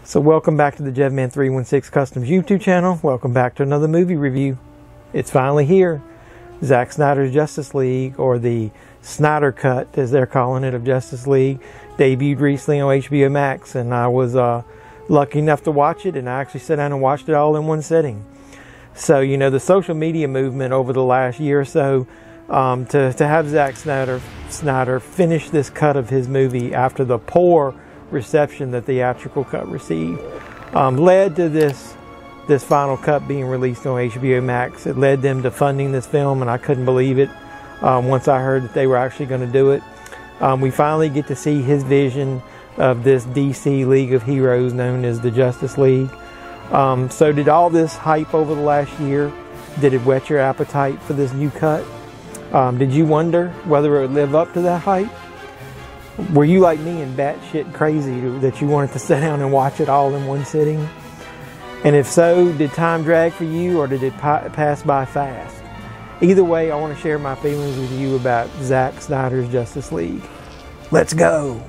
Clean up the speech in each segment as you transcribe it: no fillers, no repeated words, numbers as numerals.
So welcome back to the JevMan316 Customs YouTube channel. Welcome back to another movie review. It's finally here. Zack Snyder's Justice League, or the Snyder Cut as they're calling it, of Justice League, debuted recently on HBO Max, and I was lucky enough to watch it, and I actually sat down and watched it all in one sitting. So, you know, the social media movement over the last year or so to have Zack Snyder finish this cut of his movie after the poor reception that the theatrical cut received led to this final cut being released on HBO Max. It led them to funding this film, and I couldn't believe it once I heard that they were actually going to do it. We finally get to see his vision of this DC League of Heroes known as the Justice League. So did all this hype over the last year, did it whet your appetite for this new cut? Did you wonder whether it would live up to that hype? Were you like me and batshit crazy that you wanted to sit down and watch it all in one sitting? And if so, did time drag for you, or did it pass by fast? Either way, I want to share my feelings with you about Zack Snyder's Justice League. Let's go!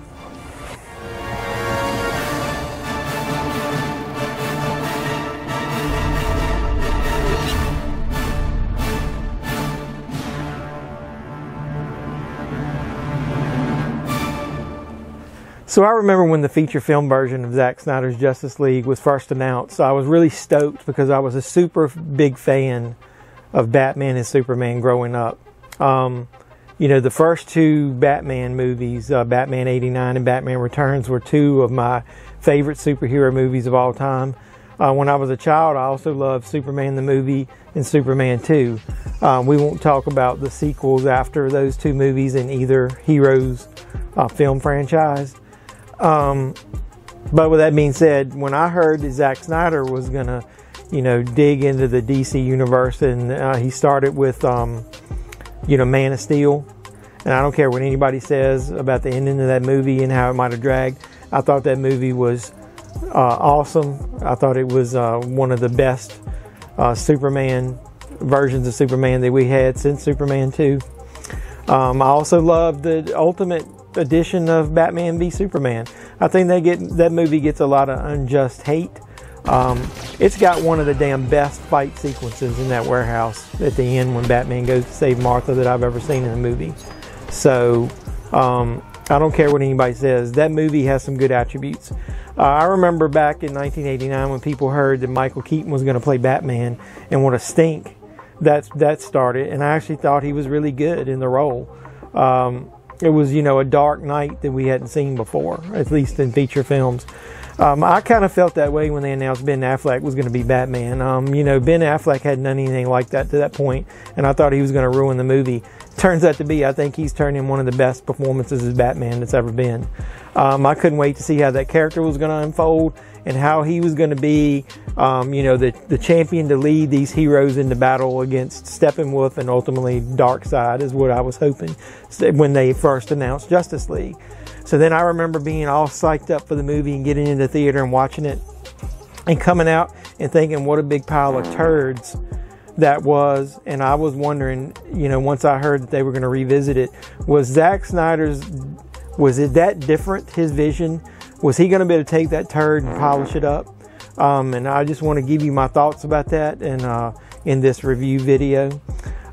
So I remember when the feature film version of Zack Snyder's Justice League was first announced. I was really stoked because I was a super big fan of Batman and Superman growing up. You know, the first two Batman movies, Batman '89 and Batman Returns, were two of my favorite superhero movies of all time. When I was a child, I also loved Superman the movie and Superman 2. We won't talk about the sequels after those two movies in either Heroes film franchise. But with that being said, when I heard that Zack Snyder was gonna, you know, dig into the DC universe, and he started with, you know, Man of Steel, and I don't care what anybody says about the ending of that movie and how it might have dragged. I thought that movie was awesome. I thought it was one of the best Superman versions of Superman that we had since Superman 2. I also loved the Ultimate edition of Batman v Superman. I think that movie gets a lot of unjust hate. It's got one of the damn best fight sequences in that warehouse at the end when Batman goes to save Martha that I've ever seen in a movie. So I don't care what anybody says, that movie has some good attributes. I remember back in 1989 when people heard that Michael Keaton was going to play Batman, and what a stink that started, and I actually thought he was really good in the role. It was, you know, a dark night that we hadn't seen before, at least in feature films. I kind of felt that way when they announced Ben Affleck was going to be Batman. You know, Ben Affleck hadn't done anything like that to that point, and I thought he was going to ruin the movie. Turns out to be, I think he's turned in one of the best performances as Batman that's ever been. I couldn't wait to see how that character was going to unfold and how he was going to be, you know, the champion to lead these heroes into battle against Steppenwolf and ultimately Darkseid is what I was hoping when they first announced Justice League. So then I remember being all psyched up for the movie and getting into the theater and watching it and coming out and thinking what a big pile of turds that was. And I was wondering, you know, once I heard that they were going to revisit it, was Zack Snyder's, was it that different, his vision? Was he going to be able to take that turd and polish it up? And I just want to give you my thoughts about that in this review video.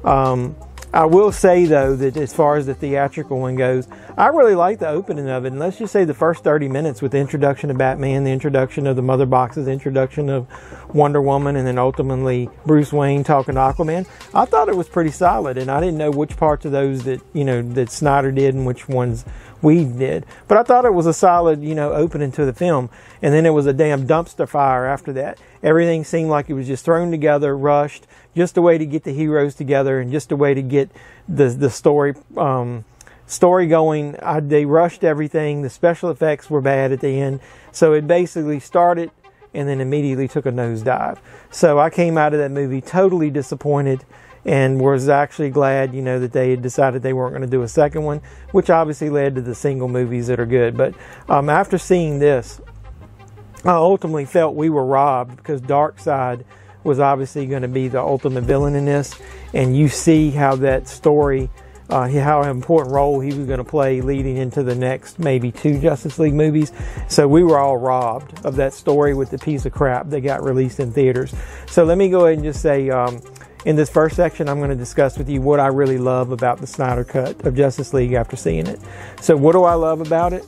I will say, though, that as far as the theatrical one goes, I really like the opening of it. And let's just say the first 30 minutes with the introduction of Batman, the introduction of the mother boxes, the introduction of Wonder Woman, and then ultimately Bruce Wayne talking to Aquaman. I thought it was pretty solid, and I didn't know which parts of those that, you know, that Snyder did and which ones we did. But I thought it was a solid, you know, opening to the film. And then it was a damn dumpster fire after that. Everything seemed like it was just thrown together, rushed, just a way to get the heroes together and just a way to get the story going. They rushed everything. The special effects were bad at the end. So it basically started and then immediately took a nosedive. So I came out of that movie totally disappointed and was actually glad, you know, that they had decided they weren't going to do a second one, which obviously led to the single movies that are good. But after seeing this, I ultimately felt we were robbed because Darkseid was obviously going to be the ultimate villain in this. And you see how that story how important role he was going to play leading into the next maybe 2 Justice League movies. So we were all robbed of that story with the piece of crap that got released in theaters. So let me go ahead and just say, in this first section, I'm going to discuss with you what I really love about the Snyder Cut of Justice League after seeing it. So what do I love about it?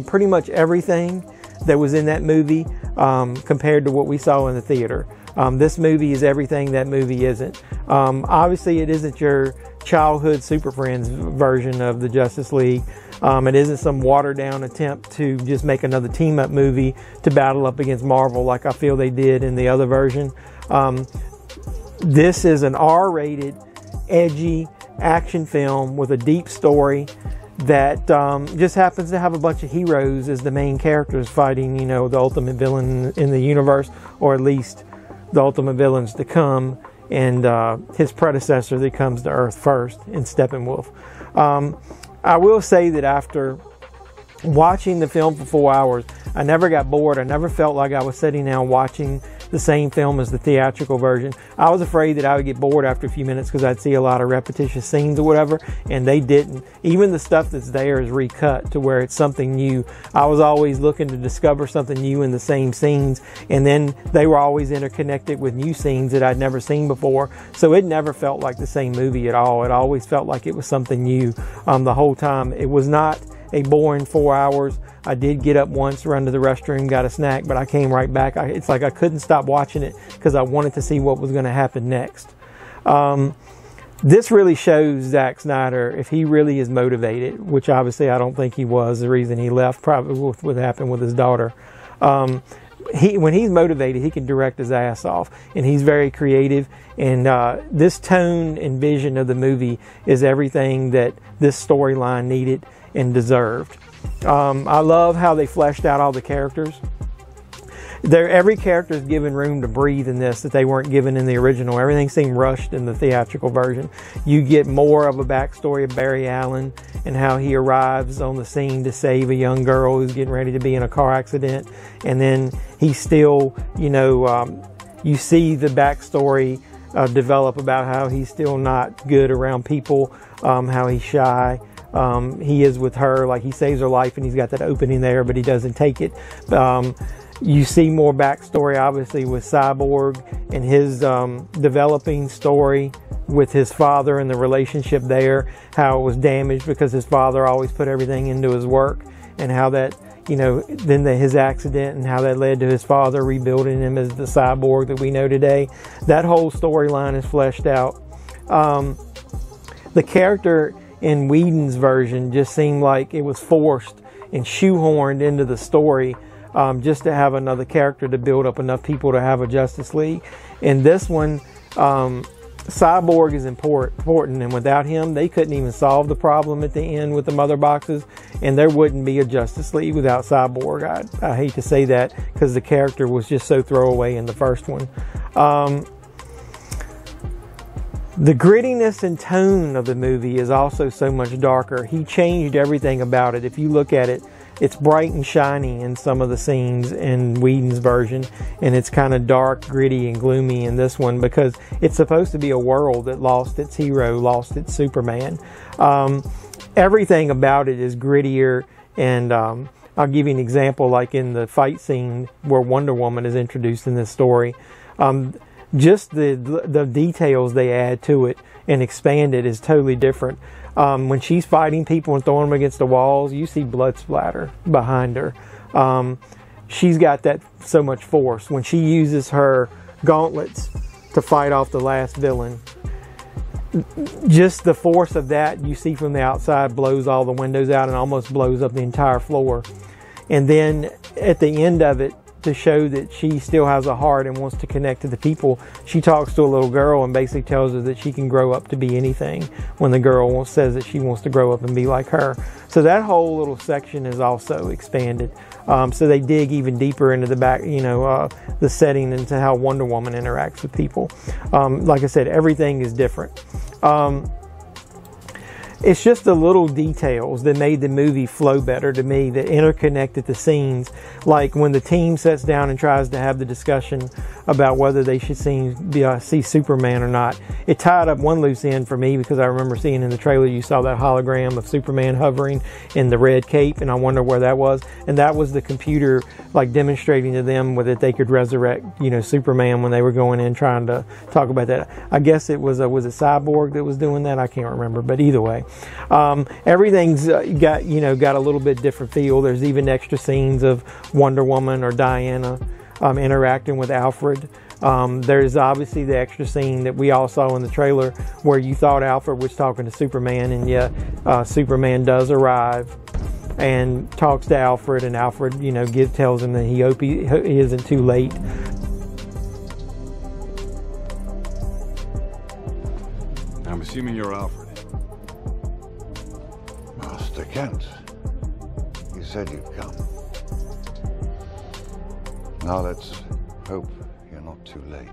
Pretty much everything that was in that movie compared to what we saw in the theater. This movie is everything that movie isn't. Obviously, it isn't your childhood Super Friends version of the Justice League. It isn't some watered down attempt to just make another team up movie to battle up against Marvel like I feel they did in the other version. This is an R-rated, edgy action film with a deep story that just happens to have a bunch of heroes as the main characters fighting, you know, the ultimate villain in the universe, or at least the ultimate villains to come, and his predecessor that comes to Earth first in Steppenwolf. I will say that after watching the film for 4 hours, I never got bored. I never felt like I was sitting down watching the same film as the theatrical version. I was afraid that I would get bored after a few minutes because I'd see a lot of repetitious scenes or whatever, and they didn't. Even the stuff that's there is recut to where it's something new. I was always looking to discover something new in the same scenes, and then they were always interconnected with new scenes that I'd never seen before. So it never felt like the same movie at all. It always felt like it was something new the whole time. It was not a boring 4 hours. I did get up once, run to the restroom, got a snack, but I came right back. It's like I couldn't stop watching it because I wanted to see what was going to happen next. This really shows Zack Synder, if he really is motivated, which obviously I don't think he was. The reason he left probably with what happened with his daughter. When he's motivated, he can direct his ass off, and he's very creative. And this tone and vision of the movie is everything that this storyline needed and deserved. I love how they fleshed out all the characters. Every character is given room to breathe in this that they weren't given in the original. Everything seemed rushed in the theatrical version. You get more of a backstory of Barry Allen and how he arrives on the scene to save a young girl who's getting ready to be in a car accident. And then he's still, you know, you see the backstory develop about how he's still not good around people, how he's shy. He is with her, like he saves her life and he's got that opening there, but he doesn't take it. You see more backstory, obviously, with Cyborg and his developing story with his father and the relationship there, how it was damaged because his father always put everything into his work, and how that, you know, then his accident and how that led to his father rebuilding him as the Cyborg that we know today. That whole storyline is fleshed out. The character in Whedon's version just seemed like it was forced and shoehorned into the story, just to have another character to build up enough people to have a Justice League. In this one, Cyborg is important, and without him, they couldn't even solve the problem at the end with the mother boxes, and there wouldn't be a Justice League without Cyborg. I hate to say that because the character was just so throwaway in the first one. The grittiness and tone of the movie is also so much darker. He changed everything about it. If you look at it, it's bright and shiny in some of the scenes in Whedon's version, and it's kind of dark, gritty, and gloomy in this one because it's supposed to be a world that lost its hero, lost its Superman. Everything about it is grittier, and I'll give you an example, like in the fight scene where Wonder Woman is introduced in this story. Just the details they add to it and expand it is totally different. When she's fighting people and throwing them against the walls, you see blood splatter behind her. She's got that so much force. When she uses her gauntlets to fight off the last villain, just the force of that you see from the outside blows all the windows out and almost blows up the entire floor. And then at the end of it, to show that she still has a heart and wants to connect to the people, she talks to a little girl and basically tells her that she can grow up to be anything, when the girl says that she wants to grow up and be like her. So that whole little section is also expanded. So they dig even deeper into the back, the setting, into how Wonder Woman interacts with people. Like I said, everything is different. It's just the little details that made the movie flow better to me, that interconnected the scenes. Like when the team sits down and tries to have the discussion about whether they should see Superman or not. It tied up one loose end for me because I remember seeing in the trailer you saw that hologram of Superman hovering in the red cape, and I wonder where that was. And that was the computer like demonstrating to them that they could resurrect, Superman when they were going in trying to talk about that. I guess it was it Cyborg that was doing that? I can't remember, but either way, everything's got a little bit different feel. There's even extra scenes of Wonder Woman or Diana interacting with Alfred. There's obviously the extra scene that we all saw in the trailer where you thought Alfred was talking to Superman, and Superman does arrive and talks to Alfred, and Alfred, tells him that he hope he isn't too late. I'm assuming you're Alfred. Master Kent, you said you'd come. Now let's hope you're not too late.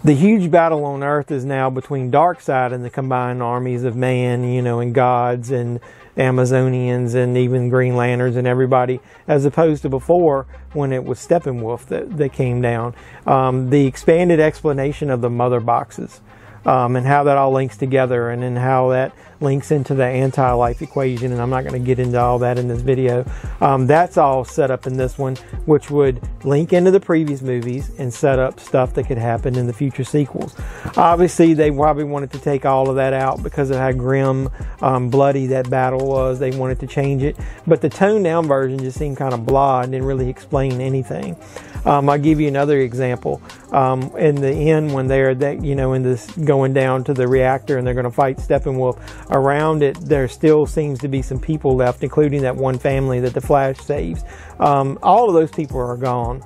The huge battle on Earth is now between Darkseid and the combined armies of man, and gods and Amazonians and even Green Lanterns and everybody, as opposed to before when it was Steppenwolf that came down. The expanded explanation of the mother boxes. And how that all links together, and then how that links into the anti-life equation, and I'm not going to get into all that in this video. That's all set up in this one, which would link into the previous movies and set up stuff that could happen in the future sequels. Obviously, they probably wanted to take all of that out because of how grim, bloody that battle was. They wanted to change it, but the toned-down version just seemed kind of blah and didn't really explain anything. I'll give you another example. In the end, when they're in this going down to the reactor and they're going to fight Steppenwolf, around it there still seems to be some people left, including that one family that the Flash saves. All of those people are gone.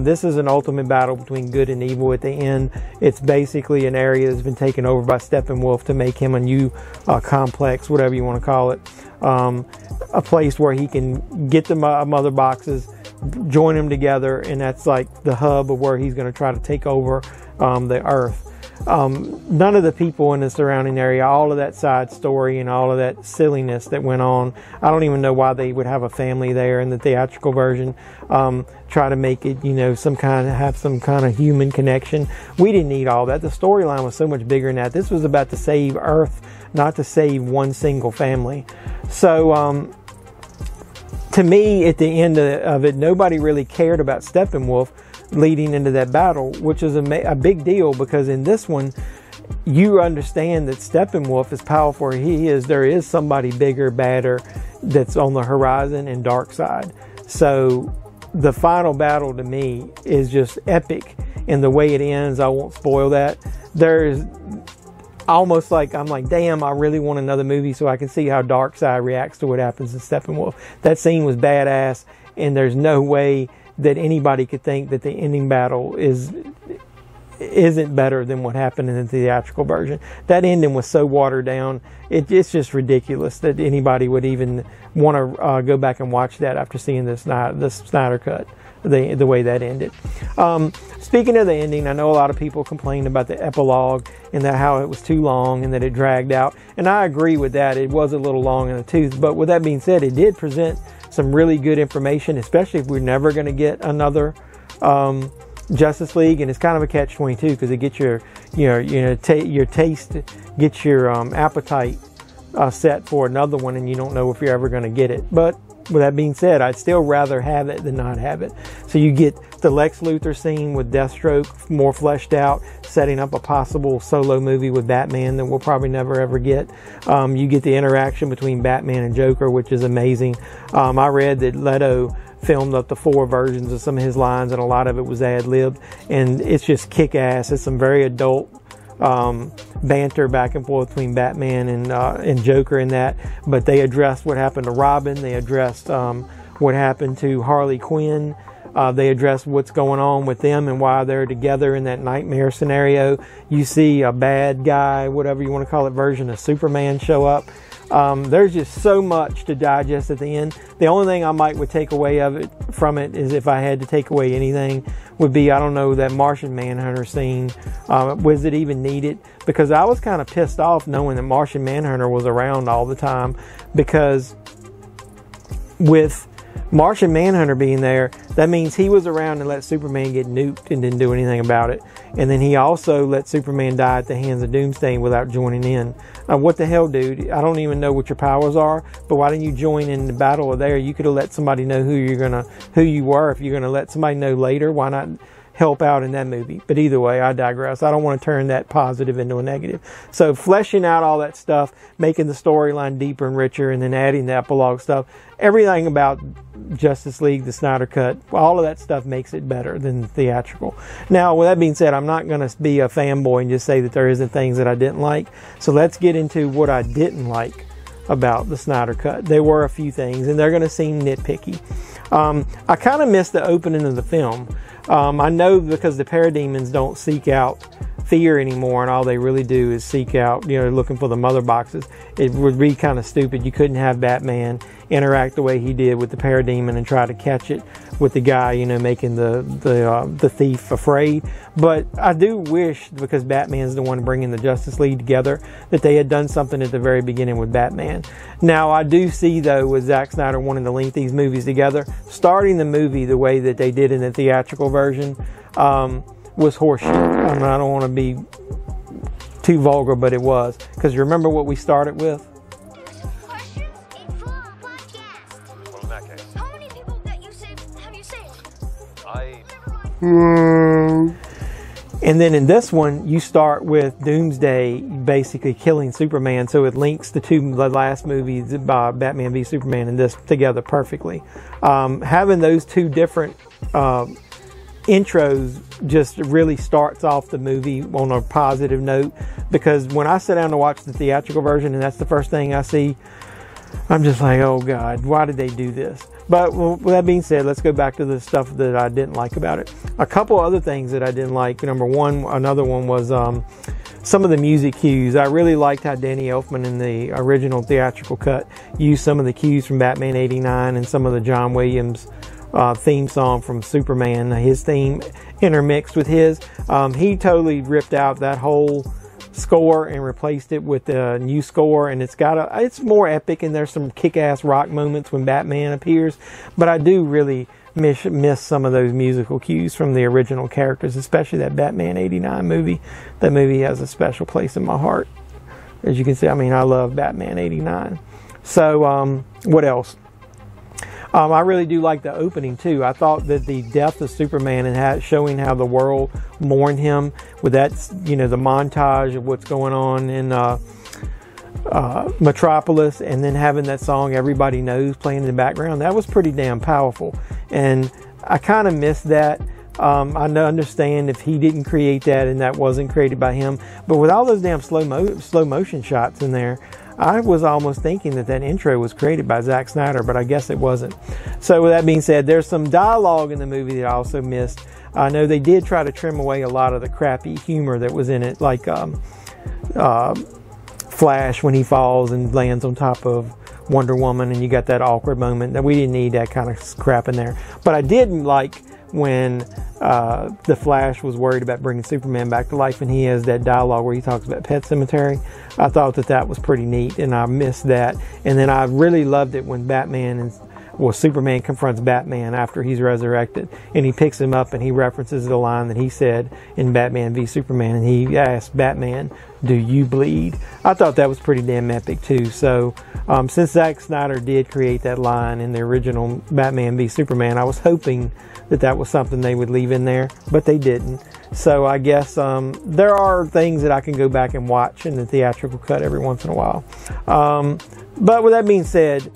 This is an ultimate battle between good and evil at the end. It's basically an area that's been taken over by Steppenwolf to make him a new complex, whatever you want to call it. A place where he can get the mother boxes, join them together, and that's like the hub of where he's going to try to take over the Earth. None of the people in the surrounding area, all of that side story and all of that silliness that went on, I don't even know why they would have a family there in the theatrical version. Try to make it, have some kind of human connection. We didn't need all that. The storyline was so much bigger than that. This was about to save Earth, not to save one single family. So, to me, at the end of it, nobody really cared about Steppenwolf leading into that battle, which is a big deal, because in this one, you understand that Steppenwolf, as powerful as he is, there is somebody bigger, badder that's on the horizon in Darkseid. So the final battle to me is just epic, and the way it ends, I won't spoil that. There's almost like, I'm like, damn, I really want another movie so I can see how Darkseid reacts to what happens to Steppenwolf. That scene was badass, and there's no way that anybody could think that the ending battle isn't better than what happened in the theatrical version. That ending was so watered down, it's just ridiculous that anybody would even want to go back and watch that after seeing the Snyder cut, the way that ended. Speaking of the ending, I know a lot of people complained about the epilogue and that how it was too long and that it dragged out, and I agree with that. It was a little long in the tooth, but with that being said, it did present some really good information, especially if we're never going to get another Justice League, and it's kind of a catch-22 because it gets your taste, gets your appetite set for another one, and you don't know if you're ever going to get it. But with that being said, I'd still rather have it than not have it. So you get the Lex Luthor scene with Deathstroke more fleshed out, setting up a possible solo movie with Batman that we'll probably never ever get. You get the interaction between Batman and Joker, which is amazing. I read that Leto filmed up to 4 versions of some of his lines, and a lot of it was ad-libbed, and it's just kick-ass. It's some very adult banter back and forth between Batman and Joker in that, but they addressed what happened to Robin. They addressed what happened to Harley Quinn. They address what's going on with them and why they're together in that nightmare scenario. You see a bad guy, whatever you want to call it, version of Superman show up. There's just so much to digest at the end. The only thing I would take away from it is, if I had to take away anything, would be, I don't know, that Martian Manhunter scene. Was it even needed? Because I was kind of pissed off knowing that Martian Manhunter was around all the time, because with Martian Manhunter being there, that means he was around and let Superman get nuked and didn't do anything about it. And then he also let Superman die at the hands of Doomsday without joining in. What the hell, dude? I don't even know what your powers are, but why didn't you join in the battle there? You could have let somebody know who you were. If you're gonna let somebody know later, why not help out in that movie? But either way, I digress. I don't want to turn that positive into a negative. So fleshing out all that stuff, making the storyline deeper and richer, and then adding the epilogue stuff, everything about Justice League, the Snyder Cut, all of that stuff makes it better than the theatrical. Now, with that being said, I'm not going to be a fanboy and just say that there isn't things that I didn't like. So let's get into what I didn't like about the Snyder Cut. There were a few things, and they're going to seem nitpicky. I kind of missed the opening of the film. I know because the parademons don't seek out fear anymore, and all they really do is seek out, looking for the mother boxes. It would be kind of stupid. You couldn't have Batman interact the way he did with the parademon and try to catch it with the guy, making the thief afraid. But I do wish, because Batman's the one bringing the Justice League together, that they had done something at the very beginning with Batman. Now, I do see, though, with Zack Snyder wanting to link these movies together, starting the movie the way that they did in the theatrical version was horseshit. I don't want to be too vulgar, but it was. Because remember what we started with? And then in this one, you start with Doomsday basically killing Superman, so it links the last movies, Batman v Superman, and this together perfectly. Having those two different intros just really starts off the movie on a positive note, because when I sit down to watch the theatrical version and that's the first thing I see, I'm just like, oh God, why did they do this? But with that being said, let's go back to the stuff that I didn't like about it. A couple other things that I didn't like. Another one was some of the music cues. I really liked how Danny Elfman in the original theatrical cut used some of the cues from Batman '89 and some of the John Williams theme song from Superman, his theme intermixed with his. He totally ripped out that whole score and replaced it with a new score, and it's more epic, and there's some kick-ass rock moments when Batman appears. But I do really miss some of those musical cues from the original characters, especially that Batman '89 movie. That movie has a special place in my heart. As you can see, I love Batman '89. So, what else? I really do like the opening too. I thought that the death of Superman and showing how the world mourned him with that, the montage of what's going on in Metropolis, and then having that song Everybody Knows playing in the background, that was pretty damn powerful. And I kind of missed that. I understand if he didn't create that and that wasn't created by him, but with all those damn slow motion shots in there, I was almost thinking that intro was created by Zack Snyder, but I guess it wasn't. So with that being said, there's some dialogue in the movie that I also missed. I know they did try to trim away a lot of the crappy humor that was in it, like Flash when he falls and lands on top of Wonder Woman, and you got that awkward moment. That we didn't need that kind of crap in there. But I did like when the Flash was worried about bringing Superman back to life, and he has that dialogue where he talks about Pet Sematary. I thought that was pretty neat, and I missed that. And then I really loved it when Superman confronts Batman after he's resurrected, and he picks him up and he references the line that he said in Batman v Superman, and he asks Batman, "Do you bleed?" I thought that was pretty damn epic too. So since Zack Snyder did create that line in the original Batman v Superman, I was hoping that was something they would leave in there, but they didn't. So I guess there are things that I can go back and watch in the theatrical cut every once in a while. But with that being said,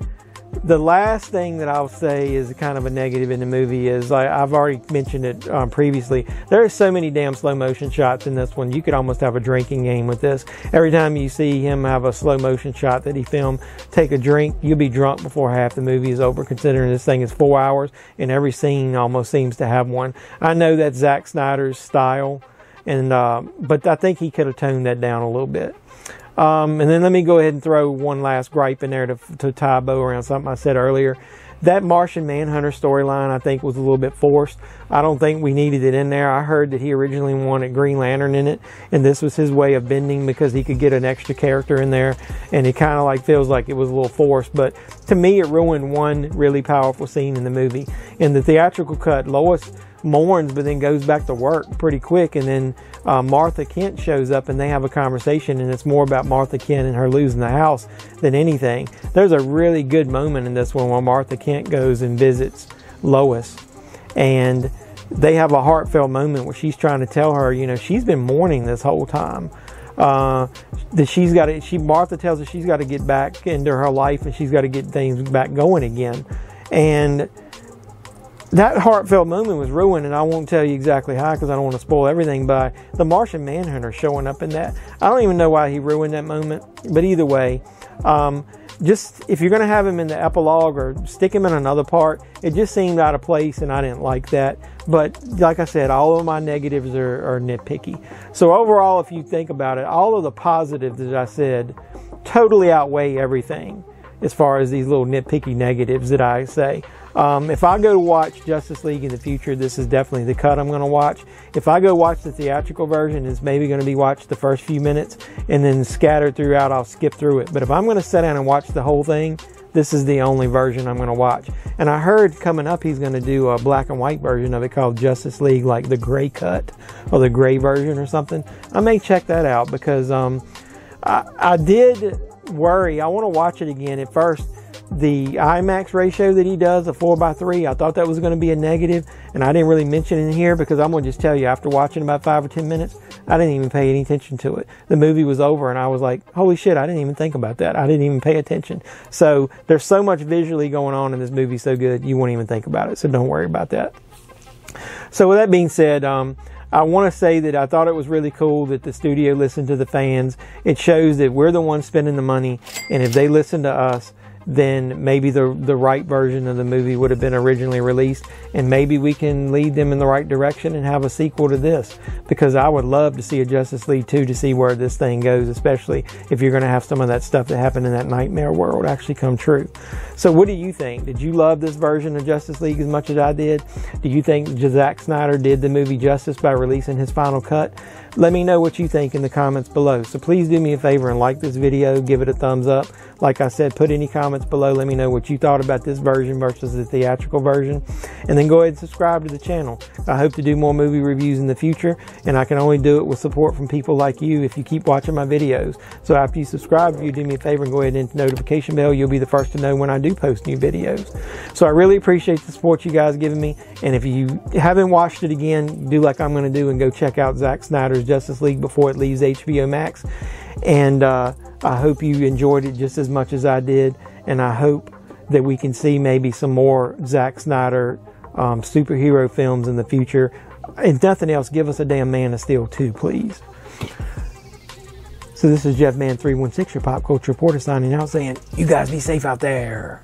the last thing that I'll say is kind of a negative in the movie is, I've already mentioned it previously, there are so many damn slow motion shots in this one. You could almost have a drinking game with this. Every time you see him have a slow motion shot that he filmed, take a drink, you'll be drunk before half the movie is over, considering this thing is 4 hours and every scene almost seems to have one. I know that's Zack Snyder's style, and but I think he could have toned that down a little bit. And then let me go ahead and throw one last gripe in there to tie a bow around something I said earlier. That Martian Manhunter storyline, I think, was a little bit forced. I don't think we needed it in there. I heard that he originally wanted Green Lantern in it, and this was his way of bending because he could get an extra character in there, and it kind of like feels like it was a little forced. But to me, it ruined one really powerful scene in the movie. In the theatrical cut, Lois mourns but then goes back to work pretty quick, and then Martha Kent shows up and they have a conversation, and it's more about Martha Kent and her losing the house than anything. There's a really good moment in this one where Martha Kent goes and visits Lois, and they have a heartfelt moment where she's trying to tell her, you know, she's been mourning this whole time. That she's got to, Martha tells her she's got to get back into her life and she's got to get things back going again. And that heartfelt moment was ruined, and I won't tell you exactly how because I don't want to spoil everything, by the Martian Manhunter showing up in that. I don't even know why he ruined that moment, but either way, just if you're going to have him in the epilogue or stick him in another part, it just seemed out of place, and I didn't like that. But like I said, all of my negatives are nitpicky. So overall, if you think about it, all of the positives that I said totally outweigh everything as far as these little nitpicky negatives that I say. If I go to watch Justice League in the future, this is definitely the cut I'm going to watch. If I go watch the theatrical version, it's maybe going to be watched the first few minutes and then scattered throughout, I'll skip through it. But if I'm going to sit down and watch the whole thing, this is the only version I'm going to watch. And I heard coming up he's going to do a black and white version of it called Justice League, like the gray cut or the gray version or something. I may check that out because I did worry. I want to watch it again. At first, the IMAX ratio that he does, a 4:3, I thought that was going to be a negative, and I didn't really mention it in here because I'm going to just tell you, after watching about 5 or 10 minutes, I didn't even pay any attention to it. The movie was over, and I was like, holy shit, I didn't even think about that. I didn't even pay attention. So there's so much visually going on in this movie, so good, you won't even think about it, so don't worry about that. So with that being said, I want to say that I thought it was really cool that the studio listened to the fans. It shows that we're the ones spending the money, and if they listen to us, then maybe the right version of the movie would have been originally released, and maybe we can lead them in the right direction and have a sequel to this, because I would love to see a Justice League 2 to see where this thing goes, especially if you're going to have some of that stuff that happened in that nightmare world actually come true. So what do you think? Did you love this version of Justice League as much as I did? Do you think Zack Synder did the movie justice by releasing his final cut? Let me know what you think in the comments below. So please do me a favor and like this video, give it a thumbs up. Like I said, put any comments below. Let me know what you thought about this version versus the theatrical version. And then go ahead and subscribe to the channel. I hope to do more movie reviews in the future, and I can only do it with support from people like you if you keep watching my videos. So after you subscribe, if you do me a favor and go ahead and hit the notification bell, you'll be the first to know when I do post new videos. So I really appreciate the support you guys giving me. And if you haven't watched it again, do like I'm going to do and go check out Zack Snyder's Justice League before it leaves HBO Max. And I hope you enjoyed it just as much as I did, and I hope that we can see maybe some more Zack Synder superhero films in the future. If nothing else, give us a damn Man of Steel 2, please. So this is JeffMan316, your pop culture reporter, signing out saying, you guys be safe out there.